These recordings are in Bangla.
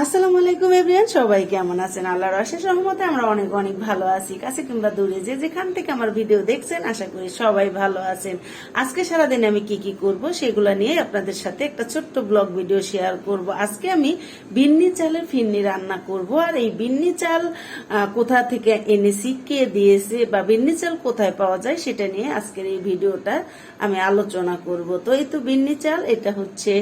আসসালামু আলাইকুম এভরিওয়ান, সবাই কেমন আছেন? আল্লাহর অশেষ রহমতে আমরা অনেক অনেক ভালো আছি। কাছে কিংবা দূরে যে যেখান থেকে আমার ভিডিও দেখছেন, আশা করি সবাই ভালো আছেন। আজকে সারাদিন আমি কি কি করব সেগুলো নিয়ে আপনাদের সাথে একটা ছোট্ট ব্লগ ভিডিও শেয়ার করব। আজকে আমি বিন্নি চালের ফিরনি রান্না করব। আর এই বিন্নি চাল কোথা থেকে এনেছি, কে দিয়েছে, বা বিন্নি চাল কোথায় পাওয়া যায় সেটা নিয়ে আজকের এই ভিডিওটা আমি আলোচনা করব। তো এই তো বিন্নি চাল, এটা হচ্ছে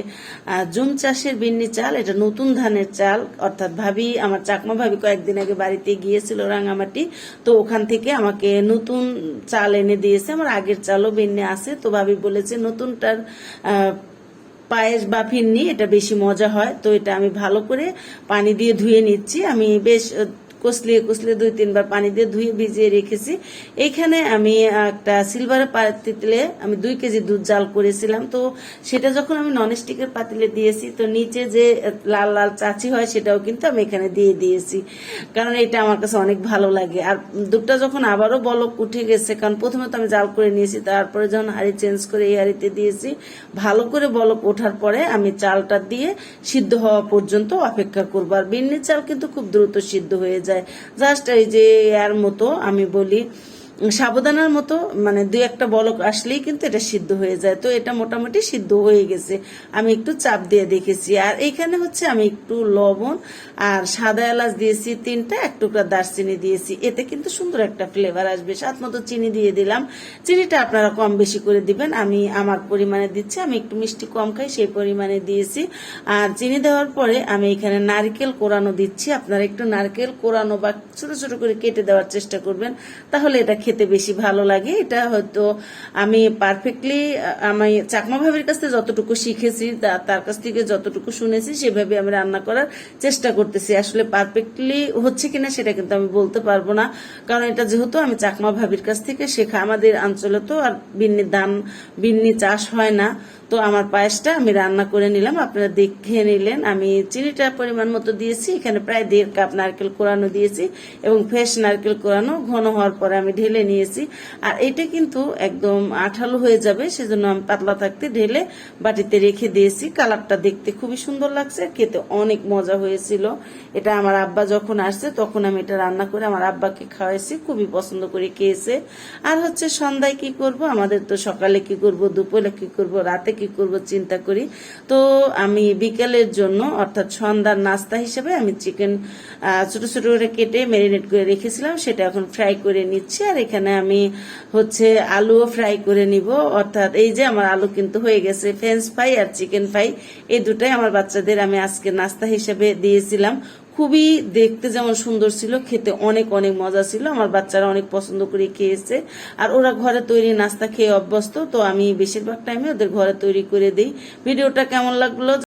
জুম চাষের বিন্নি চাল। এটা নতুন ধানের চাল, অর্থাৎ ভাবি, আমার চাকমা ভাবি কয়েকদিন আগে বাড়িতে গিয়েছিল রাঙামাটি, তো ওখান থেকে আমাকে নতুন চাল এনে দিয়েছে। আমার আগের চালও বিন্নি আছে, তো ভাবি বলেছে নতুনটার পায়েস বা ফিরনি এটা বেশি মজা হয়। তো এটা আমি ভালো করে পানি দিয়ে ধুয়ে নিচ্ছি। আমি বেশ কষলিয়ে কষলিয়ে 2-3 বার পানি দিয়ে ধুয়ে ভিজিয়ে রেখেছি। এইখানে আমি একটা সিলভারের পাতিলে আমি 2 কেজি দুধ জাল করেছিলাম। তো সেটা যখন আমি ননস্টিকের পাতিলে দিয়েছি, তো নিচে যে লাল লাল চাচি হয় সেটাও কিন্তু আমি এখানে দিয়ে দিয়েছি, কারণ এটা আমার কাছে অনেক ভালো লাগে। আর দুধটা যখন আবারও বলক উঠে গেছে, কারণ প্রথমে তো আমি জাল করে নিয়েছি, তারপরে যখন হাঁড়ি চেঞ্জ করে এই হাঁড়িতে দিয়েছি, ভালো করে বলক ওঠার পরে আমি চালটা দিয়ে সিদ্ধ হওয়া পর্যন্ত অপেক্ষা করবো। আর বিন্নি চাল কিন্তু খুব দ্রুত সিদ্ধ হয়ে যায়। জাস্ট এই যে এর মতো, আমি বলি সাবধানার মতো, মানে 2-1টা বলক আসলেই কিন্তু এটা সিদ্ধ হয়ে যায়। তো এটা মোটামুটি সিদ্ধ হয়ে গেছে, আমি একটু চাপ দিয়ে দেখেছি। আর এইখানে হচ্ছে আমি একটু লবণ আর সাদা এলাচ দিয়েছি 3টা, 1 টুকরা দারচিনি দিয়েছি। এতে কিন্তু সুন্দর একটা ফ্লেভার আসবে। স্বাদ মতো চিনি দিয়ে দিলাম। চিনিটা আপনারা কম বেশি করে দিবেন, আমি আমার পরিমাণে দিচ্ছি। আমি একটু মিষ্টি কম খাই, সেই পরিমাণে দিয়েছি। আর চিনি দেওয়ার পরে আমি এখানে নারকেল কোরানো দিচ্ছি। আপনারা একটু নারকেল কোরানো বা ছোট ছোট করে কেটে দেওয়ার চেষ্টা করবেন, তাহলে এটা খেতে বেশি ভালো লাগে। এটা হয়তো আমি পারফেক্টলি আমি চাকমা ভাবির কাছ থেকে যতটুকু শিখেছি, তার কাছ থেকে যতটুকু শুনেছি, সেভাবে আমি রান্না করার চেষ্টা করতেছি। আসলে পারফেক্টলি হচ্ছে কিনা সেটা কিন্তু আমি বলতে পারবো না, কারণ এটা যেহেতু আমি চাকমা ভাবির কাছ থেকে শেখা। আমাদের অঞ্চলে তো আর বিন্নি চাষ হয় না। তো আমার পায়েসটা আমি রান্না করে নিলাম, আপনারা দেখে নিলেন। আমি চিনিটা পরিমাণ মতো দিয়েছি, এখানে প্রায় 1.5 কাপ নারকেল কোরানো দিয়েছি, এবং ফ্রেশ নারকেল কোরানো ঘন হওয়ার পরে আমি ঢেলে নিয়েছি। আর এটা কিন্তু একদম আঠালো হয়ে যাবে, সেজন্য আমি পাতলা থাকতে ঢেলে বাটিতে রেখে দিয়েছি। কালারটা দেখতে খুবই সুন্দর লাগছে, খেতে অনেক মজা হয়েছিল। এটা আমার আব্বা যখন আসছে তখন আমি এটা রান্না করে আমার আব্বাকে খাওয়াইছি, খুবই পছন্দ করে খেয়েছে। আর হচ্ছে সন্ধ্যায় কি করব, আমাদের তো সকালে কি করব, দুপুরে কি করব, রাতে কি করব চিন্তা করি। তো আমি বিকেলের জন্য, অর্থাৎ সন্ধ্যার নাস্তা হিসেবে আমি চিকেন ছোট ছোট করে কেটে ম্যারিনেট করে রেখেছিলাম, সেটা এখন ফ্রাই করে নিচ্ছি। আর এখানে আমি হচ্ছে আলুও ফ্রাই করে নিব। অর্থাৎ এই যে আমার আলু কিন্তু হয়ে গেছে। ফ্রেঞ্চ ফ্রাই আর চিকেন ফ্রাই, এই দুটাই আমার বাচ্চাদের আমি আজকে নাস্তা হিসেবে দিয়েছিলাম। খুবই দেখতে যেমন সুন্দর ছিল, খেতে অনেক অনেক মজা ছিল। আমার বাচ্চারা অনেক পছন্দ করে খেয়েছে। আর ওরা ঘরে তৈরি নাস্তা খেয়ে অভ্যস্ত, তো আমি বেশিরভাগ টাইমে ওদের ঘরে তৈরি করে দিই। ভিডিওটা কেমন লাগলো